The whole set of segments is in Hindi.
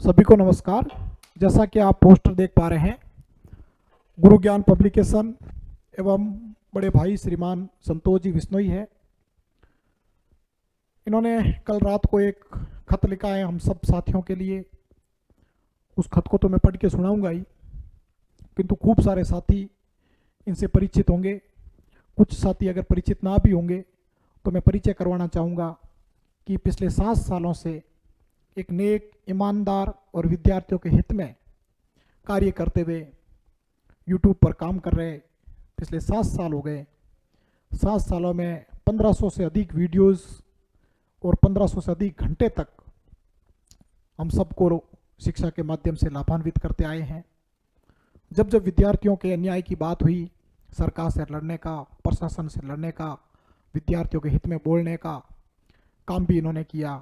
सभी को नमस्कार। जैसा कि आप पोस्टर देख पा रहे हैं, गुरु ज्ञान पब्लिकेशन एवं बड़े भाई श्रीमान संतोष जी बिश्नोई है। इन्होंने कल रात को एक खत लिखा है हम सब साथियों के लिए। उस खत को तो मैं पढ़ के सुनाऊंगा ही, किंतु खूब सारे साथी इनसे परिचित होंगे। कुछ साथी अगर परिचित ना भी होंगे तो मैं परिचय करवाना चाहूँगा कि पिछले 7 सालों से एक नेक, ईमानदार और विद्यार्थियों के हित में कार्य करते हुए यूट्यूब पर काम कर रहे पिछले 7 साल हो गए। 7 सालों में 1500 से अधिक वीडियोस और 1500 से अधिक घंटे तक हम सबको शिक्षा के माध्यम से लाभान्वित करते आए हैं। जब जब विद्यार्थियों के अन्याय की बात हुई, सरकार से लड़ने का, प्रशासन से लड़ने का, विद्यार्थियों के हित में बोलने का काम भी इन्होंने किया।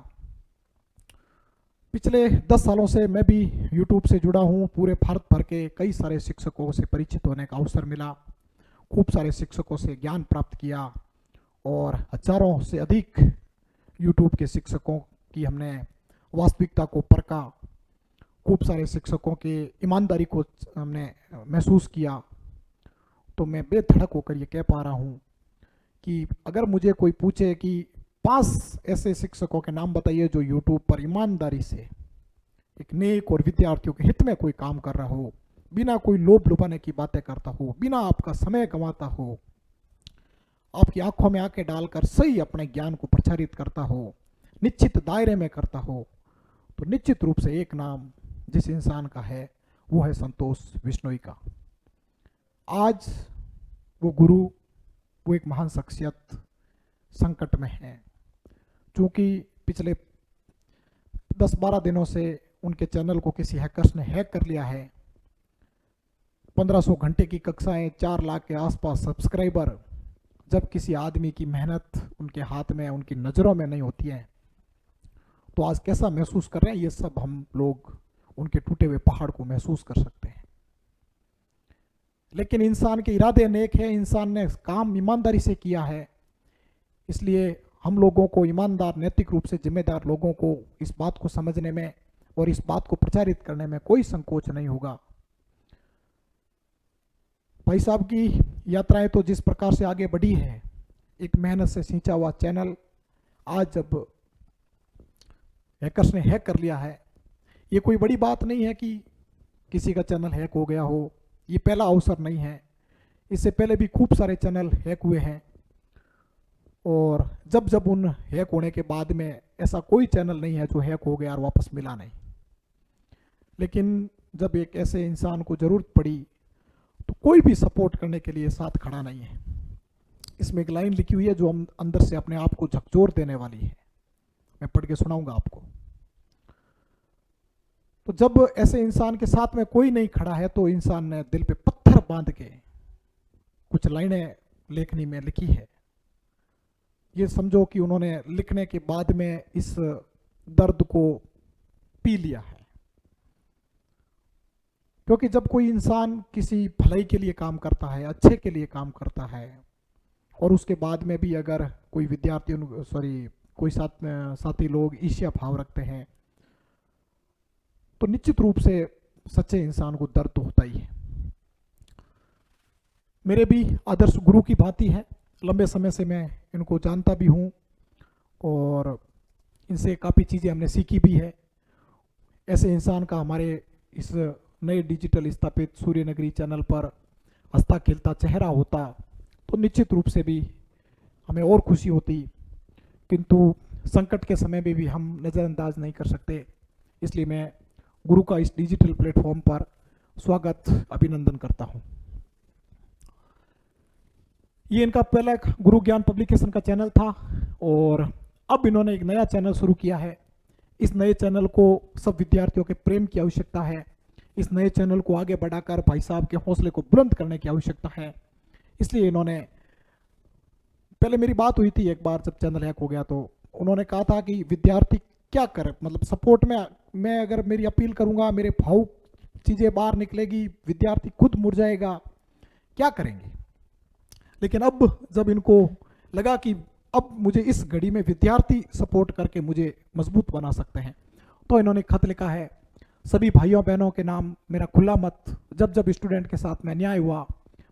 पिछले 10 सालों से मैं भी यूट्यूब से जुड़ा हूँ। पूरे भारत भर के कई सारे शिक्षकों से परिचित होने का अवसर मिला। खूब सारे शिक्षकों से ज्ञान प्राप्त किया और हजारों से अधिक यूट्यूब के शिक्षकों की हमने वास्तविकता को परखा। खूब सारे शिक्षकों के ईमानदारी को हमने महसूस किया। तो मैं बेधड़क होकर ये कह पा रहा हूँ कि अगर मुझे कोई पूछे कि 5 ऐसे शिक्षकों के नाम बताइए जो यूट्यूब पर ईमानदारी से एक नेक और विद्यार्थियों के हित में कोई काम कर रहा हो, बिना कोई लोभ लुभाने की बातें करता हो, बिना आपका समय गंवाता हो, आपकी आंखों में आंखें डालकर सही अपने ज्ञान को प्रचारित करता हो, निश्चित दायरे में करता हो, तो निश्चित रूप से एक नाम जिस इंसान का है वो है संतोष बिश्नोई का। आज वो गुरु, वो एक महान शख्सियत संकट में है। चूँकि पिछले 10-12 दिनों से उनके चैनल को किसी हैकर्स ने हैक कर लिया है। 1500 घंटे की कक्षाएं, 4 लाख के आसपास सब्सक्राइबर, जब किसी आदमी की मेहनत उनके हाथ में, उनकी नज़रों में नहीं होती है, तो आज कैसा महसूस कर रहे हैं ये सब हम लोग उनके टूटे हुए पहाड़ को महसूस कर सकते हैं। लेकिन इंसान के इरादे नेक है, इंसान ने काम ईमानदारी से किया है, इसलिए हम लोगों को, ईमानदार, नैतिक रूप से जिम्मेदार लोगों को इस बात को समझने में और इस बात को प्रचारित करने में कोई संकोच नहीं होगा। भाई साहब की यात्राएं तो जिस प्रकार से आगे बढ़ी है, एक मेहनत से सींचा हुआ चैनल आज जब हैकर्स ने हैक कर लिया है, ये कोई बड़ी बात नहीं है कि किसी का चैनल हैक हो गया हो। ये पहला अवसर नहीं है, इससे पहले भी खूब सारे चैनल हैक हुए हैं और जब जब उन हैक होने के बाद में ऐसा कोई चैनल नहीं है जो हैक हो गया और वापस मिला नहीं। लेकिन जब एक ऐसे इंसान को ज़रूरत पड़ी तो कोई भी सपोर्ट करने के लिए साथ खड़ा नहीं है। इसमें एक लाइन लिखी हुई है जो अंदर से अपने आप को झकझोर देने वाली है, मैं पढ़ के सुनाऊंगा आपको। तो जब ऐसे इंसान के साथ में कोई नहीं खड़ा है तो इंसान ने दिल पे पत्थर बांध के कुछ लाइनें लेखनी में लिखी है। ये समझो कि उन्होंने लिखने के बाद में इस दर्द को पी लिया है। क्योंकि जब कोई इंसान किसी भलाई के लिए काम करता है, अच्छे के लिए काम करता है, और उसके बाद में भी अगर कोई विद्यार्थी कोई साथी लोग ईर्ष्या भाव रखते हैं, तो निश्चित रूप से सच्चे इंसान को दर्द तो होता ही है। मेरे भी आदर्श गुरु की भांति है, लंबे समय से मैं इनको जानता भी हूँ और इनसे काफ़ी चीज़ें हमने सीखी भी है। ऐसे इंसान का हमारे इस नए डिजिटल स्थापित सूर्यनगरी चैनल पर हंसता खेलता चेहरा होता तो निश्चित रूप से भी हमें और खुशी होती, किंतु संकट के समय में भी हम नज़रअंदाज नहीं कर सकते। इसलिए मैं गुरु का इस डिजिटल प्लेटफॉर्म पर स्वागत, अभिनंदन करता हूँ। ये इनका पहला गुरु ज्ञान पब्लिकेशन का चैनल था और अब इन्होंने एक नया चैनल शुरू किया है। इस नए चैनल को सब विद्यार्थियों के प्रेम की आवश्यकता है। इस नए चैनल को आगे बढ़ाकर भाई साहब के हौसले को बुलंद करने की आवश्यकता है। इसलिए इन्होंने, पहले मेरी बात हुई थी एक बार जब चैनल हैक हो गया, तो उन्होंने कहा था कि विद्यार्थी क्या करे, मतलब सपोर्ट में मैं अगर मेरी अपील करूंगा, मेरे भावुक चीज़ें बाहर निकलेगी, विद्यार्थी खुद मुरझाएगा, क्या करेंगे। लेकिन अब जब इनको लगा कि अब मुझे इस घड़ी में विद्यार्थी सपोर्ट करके मुझे मजबूत बना सकते हैं, तो इन्होंने खत लिखा है सभी भाइयों बहनों के नाम मेरा खुला मत। जब जब स्टूडेंट के साथ में अन्याय हुआ,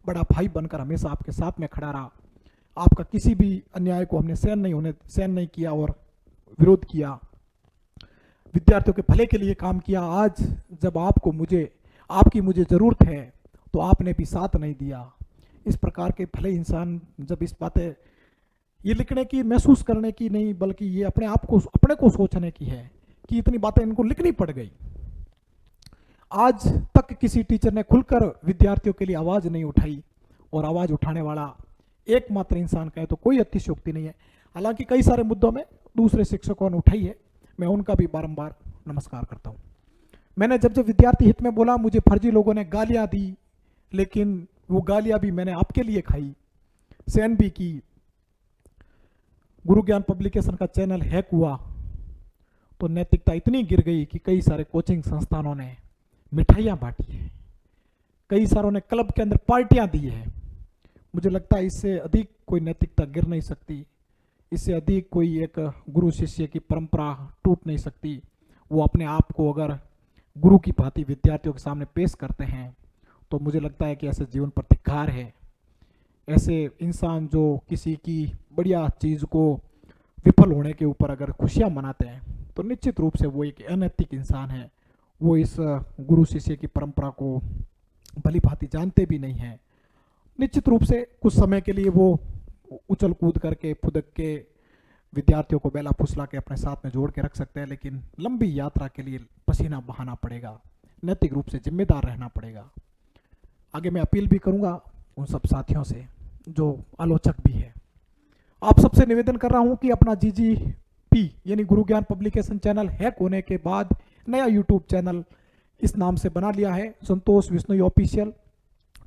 बड़ा भाई बनकर हमेशा आपके साथ में खड़ा रहा। आपका किसी भी अन्याय को हमने सहन नहीं किया और विरोध किया। विद्यार्थियों के भले के लिए काम किया। आज जब आपकी मुझे ज़रूरत है तो आपने भी साथ नहीं दिया। इस प्रकार के भले इंसान जब इस बातें ये लिखने की, महसूस करने की नहीं, बल्कि ये अपने को सोचने की है कि इतनी बातें इनको लिखनी पड़ गई। आज तक किसी टीचर ने खुलकर विद्यार्थियों के लिए आवाज़ नहीं उठाई, और आवाज़ उठाने वाला एकमात्र इंसान कहे तो कोई अतिशयोक्ति नहीं है। हालांकि कई सारे मुद्दों में दूसरे शिक्षकों ने उठाई है, मैं उनका भी बारंबार नमस्कार करता हूँ। मैंने जब जब विद्यार्थी हित में बोला, मुझे फर्जी लोगों ने गालियाँ दी, लेकिन वो गालियाँ भी मैंने आपके लिए खाई, सहन भी की। गुरु ज्ञान पब्लिकेशन का चैनल हैक हुआ तो नैतिकता इतनी गिर गई कि कई सारे कोचिंग संस्थानों ने मिठाइयाँ बांटी है, कई सारों ने क्लब के अंदर पार्टियां दी है। मुझे लगता है इससे अधिक कोई नैतिकता गिर नहीं सकती, इससे अधिक कोई एक गुरु शिष्य की परंपरा टूट नहीं सकती। वो अपने आप को अगर गुरु की भांति विद्यार्थियों के सामने पेश करते हैं तो मुझे लगता है कि ऐसे जीवन पर धिक्कार है। ऐसे इंसान जो किसी की बढ़िया चीज़ को विफल होने के ऊपर अगर खुशियां मनाते हैं तो निश्चित रूप से वो एक अनैतिक इंसान है। वो इस गुरु शिष्य की परंपरा को भली भांति जानते भी नहीं हैं। निश्चित रूप से कुछ समय के लिए वो उछल कूद करके, फुदक के विद्यार्थियों को बेला फुसला के अपने साथ में जोड़ के रख सकते हैं, लेकिन लंबी यात्रा के लिए पसीना बहाना पड़ेगा, नैतिक रूप से जिम्मेदार रहना पड़ेगा। आगे मैं अपील भी करूंगा उन सब साथियों से जो आलोचक भी है। आप सबसे निवेदन कर रहा हूं कि अपना GGP यानी गुरु ज्ञान पब्लिकेशन चैनल हैक होने के बाद नया यूट्यूब चैनल इस नाम से बना लिया है, संतोष बिश्नोई ऑफिशियल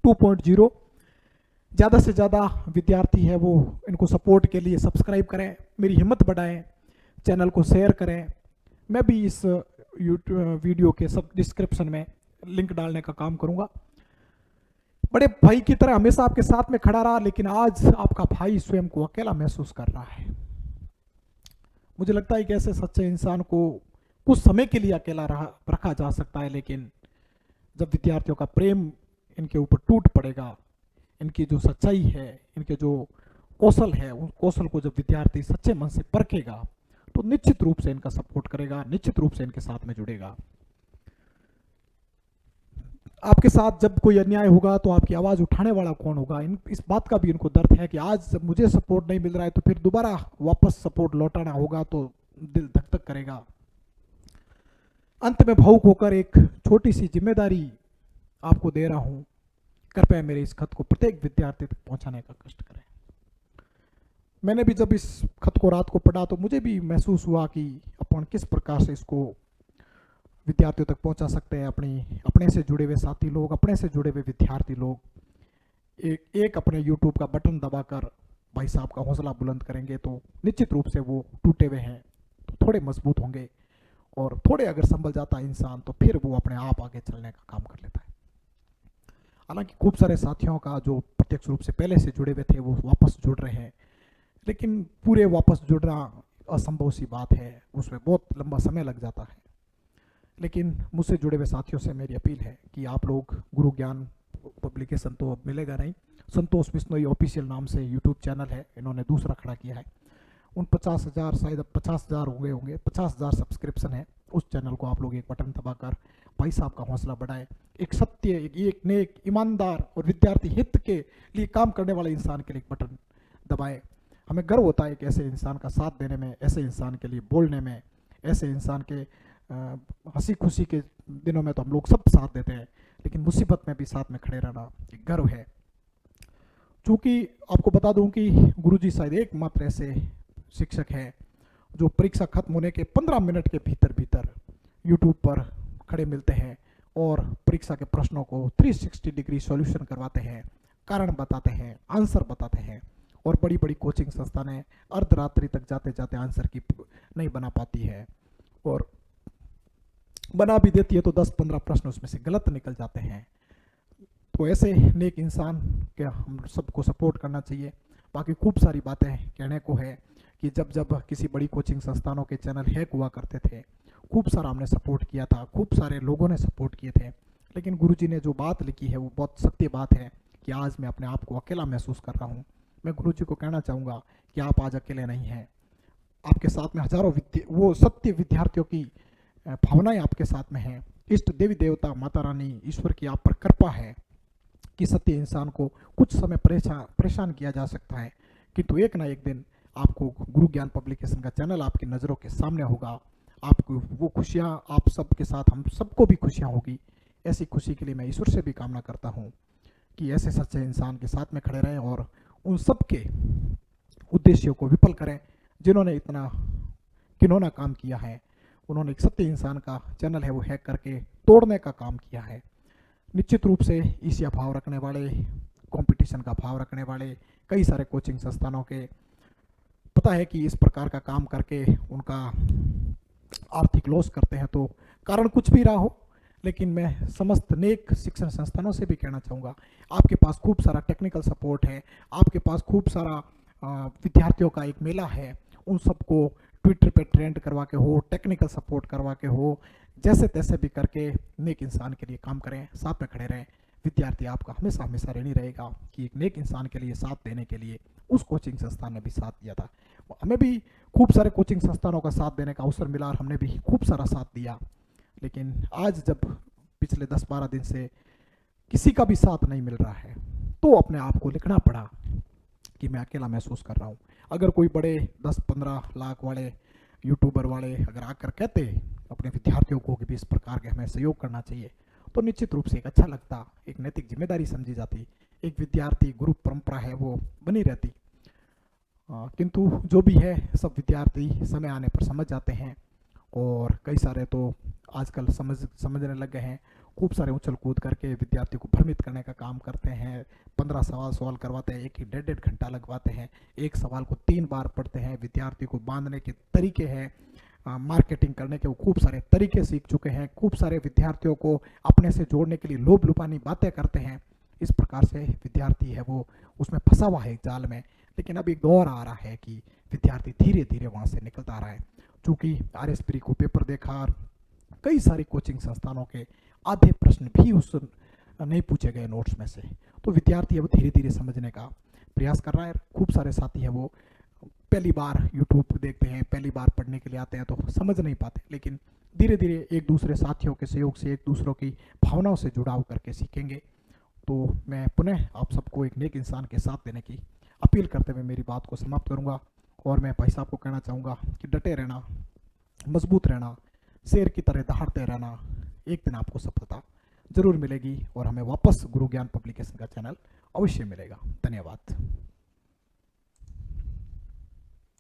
2.0। ज़्यादा से ज़्यादा विद्यार्थी है वो इनको सपोर्ट के लिए सब्सक्राइब करें, मेरी हिम्मत बढ़ाएं, चैनल को शेयर करें। मैं भी इस यूट्यूब वीडियो के सब डिस्क्रिप्शन में लिंक डालने का काम करूंगा। बड़े भाई की तरह हमेशा आपके साथ में खड़ा रहा, लेकिन आज आपका भाई स्वयं को अकेला महसूस कर रहा है। मुझे लगता है कि ऐसे सच्चे इंसान को कुछ समय के लिए अकेला रखा जा सकता है, लेकिन जब विद्यार्थियों का प्रेम इनके ऊपर टूट पड़ेगा, इनकी जो सच्चाई है, इनके जो कौशल है, उस कौशल को जब विद्यार्थी सच्चे मन से परखेगा तो निश्चित रूप से इनका सपोर्ट करेगा, निश्चित रूप से इनके साथ में जुड़ेगा। आपके साथ जब कोई अन्याय होगा तो आपकी आवाज़ उठाने वाला कौन होगा? इस बात का भी इनको दर्द है कि आज जब मुझे सपोर्ट नहीं मिल रहा है तो फिर दोबारा वापस सपोर्ट लौटाना होगा तो दिल धक धक करेगा। अंत में भावुक होकर एक छोटी सी जिम्मेदारी आपको दे रहा हूं, कृपया मेरे इस खत को प्रत्येक विद्यार्थी तक पहुंचाने का कष्ट करें। मैंने भी जब इस खत को रात को पढ़ा तो मुझे भी महसूस हुआ कि अपन किस प्रकार से इसको विद्यार्थियों तक पहुंचा सकते हैं। अपने से जुड़े हुए साथी लोग, अपने से जुड़े हुए विद्यार्थी लोग एक अपने YouTube का बटन दबाकर भाई साहब का हौसला बुलंद करेंगे तो निश्चित रूप से वो टूटे हुए हैं तो थोड़े मजबूत होंगे, और थोड़े अगर संभल जाता है इंसान तो फिर वो अपने आप आगे चलने का काम कर लेता है। हालांकि खूब सारे साथियों का जो प्रत्यक्ष रूप से पहले से जुड़े हुए थे वो वापस जुड़ रहे हैं, लेकिन पूरे वापस जुड़ना असंभव सी बात है, उसमें बहुत लंबा समय लग जाता है। लेकिन मुझसे जुड़े हुए साथियों से मेरी अपील है कि आप लोग गुरु ज्ञान पब्लिकेशन तो अब मिलेगा नहीं, संतोष बिश्नोई ऑफिशियल नाम से यूट्यूब चैनल है, इन्होंने दूसरा खड़ा किया है। उन 50,000 शायद अब 50,000 हो गए होंगे, 50,000 सब्सक्रिप्शन है। उस चैनल को आप लोग एक बटन दबाकर भाई साहब का हौसला बढ़ाएं। एक सत्य, एक नेक, ईमानदार और विद्यार्थी हित के लिए काम करने वाले इंसान के लिए एक बटन दबाएं। हमें गर्व होता है कि ऐसे इंसान का साथ देने में, ऐसे इंसान के लिए बोलने में, ऐसे इंसान के हंसी खुशी के दिनों में तो हम लोग सब साथ देते हैं, लेकिन मुसीबत में भी साथ में खड़े रहना एक गर्व है। चूँकि आपको बता दूं कि गुरुजी शायद एकमात्र ऐसे शिक्षक हैं जो परीक्षा खत्म होने के 15 मिनट के भीतर यूट्यूब पर खड़े मिलते हैं और परीक्षा के प्रश्नों को 360 डिग्री सॉल्यूशन करवाते हैं, कारण बताते हैं, आंसर बताते हैं। और बड़ी बड़ी कोचिंग संस्थानें अर्धरात्रि तक जाते जाते आंसर की नहीं बना पाती है, और बना भी देती है तो 10-15 प्रश्न उसमें से गलत निकल जाते हैं। तो ऐसे नेक इंसान के हम सबको सपोर्ट करना चाहिए। बाकी खूब सारी बातें कहने को है कि जब जब किसी बड़ी कोचिंग संस्थानों के चैनल हैक हुआ करते थे खूब सारा हमने सपोर्ट किया था, खूब सारे लोगों ने सपोर्ट किए थे, लेकिन गुरुजी ने जो बात लिखी है वो बहुत सत्य बात है कि आज मैं अपने आप को अकेला महसूस कर रहा हूँ। मैं गुरुजी को कहना चाहूँगा कि आप आज अकेले नहीं हैं, आपके साथ में हजारों वो सत्य विद्यार्थियों की भावनाएं आपके साथ में हैं। इष्ट देवी देवता माता रानी ईश्वर की आप पर कृपा है कि सत्य इंसान को कुछ समय परेशान किया जा सकता है, किंतु एक ना एक दिन आपको गुरु ज्ञान पब्लिकेशन का चैनल आपकी नज़रों के सामने होगा। आपको वो खुशियाँ आप सबके साथ, हम सबको भी खुशियाँ होगी। ऐसी खुशी के लिए मैं ईश्वर से भी कामना करता हूँ कि ऐसे सच्चे इंसान के साथ में खड़े रहें और उन सब के उद्देश्यों को विफल करें जिन्होंने इतना घिनौना काम किया है। उन्होंने एक सत्य इंसान का चैनल है वो हैक करके तोड़ने का काम किया है। निश्चित रूप से ईर्ष्या भाव रखने वाले, कंपटीशन का भाव रखने वाले कई सारे कोचिंग संस्थानों के पता है कि इस प्रकार का काम करके उनका आर्थिक लॉस करते हैं, तो कारण कुछ भी रहा हो, लेकिन मैं समस्त नेक शिक्षण संस्थानों से भी कहना चाहूँगा, आपके पास खूब सारा टेक्निकल सपोर्ट है, आपके पास खूब सारा विद्यार्थियों का एक मेला है, उन सबको ट्विटर पे ट्रेंड करवा के हो, टेक्निकल सपोर्ट करवा के हो, जैसे तैसे भी करके नेक इंसान के लिए काम करें, साथ में खड़े रहें। विद्यार्थी आपका हमेशा हमेशा ऋणी रहेगा कि एक नेक इंसान के लिए साथ देने के लिए उस कोचिंग संस्थान ने भी साथ दिया था। हमें भी खूब सारे कोचिंग संस्थानों का साथ देने का अवसर मिला और हमने भी खूब सारा साथ दिया, लेकिन आज जब पिछले 10-12 दिन से किसी का भी साथ नहीं मिल रहा है, तो अपने आप को लिखना पड़ा कि मैं अकेला महसूस कर रहा हूँ। अगर कोई बड़े 10-15 लाख वाले यूट्यूबर वाले अगर आकर कहते अपने विद्यार्थियों को कि भी इस प्रकार के हमें सहयोग करना चाहिए, तो निश्चित रूप से एक अच्छा लगता, एक नैतिक जिम्मेदारी समझी जाती, एक विद्यार्थी गुरु परंपरा है वो बनी रहती। किंतु जो भी है, सब विद्यार्थी समय आने पर समझ जाते हैं और कई सारे तो आजकल समझने लग गए हैं। खूब सारे उछल कूद करके विद्यार्थी को भ्रमित करने का काम करते हैं। 15 सवाल करवाते हैं, एक ही 1.5 घंटा लगवाते हैं, एक सवाल को 3 बार पढ़ते हैं। विद्यार्थी को बांधने के तरीके हैं, मार्केटिंग करने के वो खूब सारे तरीके सीख चुके हैं। खूब सारे विद्यार्थियों को अपने से जोड़ने के लिए लोभ लुपानी बातें करते हैं। इस प्रकार से विद्यार्थी है वो उसमें फंसा हुआ है जाल में। लेकिन अब एक दौर आ रहा है कि विद्यार्थी धीरे धीरे वहाँ से निकलता आ रहा है। चूँकि RS को पेपर देखा, कई सारी कोचिंग संस्थानों के आधे प्रश्न भी उस नहीं पूछे गए नोट्स में से, तो विद्यार्थी अब धीरे धीरे समझने का प्रयास कर रहा है। खूब सारे साथी हैं वो पहली बार यूट्यूब देखते हैं, पहली बार पढ़ने के लिए आते हैं तो समझ नहीं पाते, लेकिन धीरे धीरे एक दूसरे साथियों के सहयोग से, एक दूसरों की भावनाओं से जुड़ाव करके सीखेंगे। तो मैं पुनः आप सबको एक नेक इंसान के साथ देने की अपील करते हुए मेरी बात को समाप्त करूंगा और मैं भाई साहब को कहना चाहूँगा कि डटे रहना, मजबूत रहना, शेर की तरह दहाड़ते रहना, एक दिन आपको सफलता जरूर मिलेगी और हमें वापस गुरु ज्ञान पब्लिकेशन का चैनल अवश्य मिलेगा। धन्यवाद।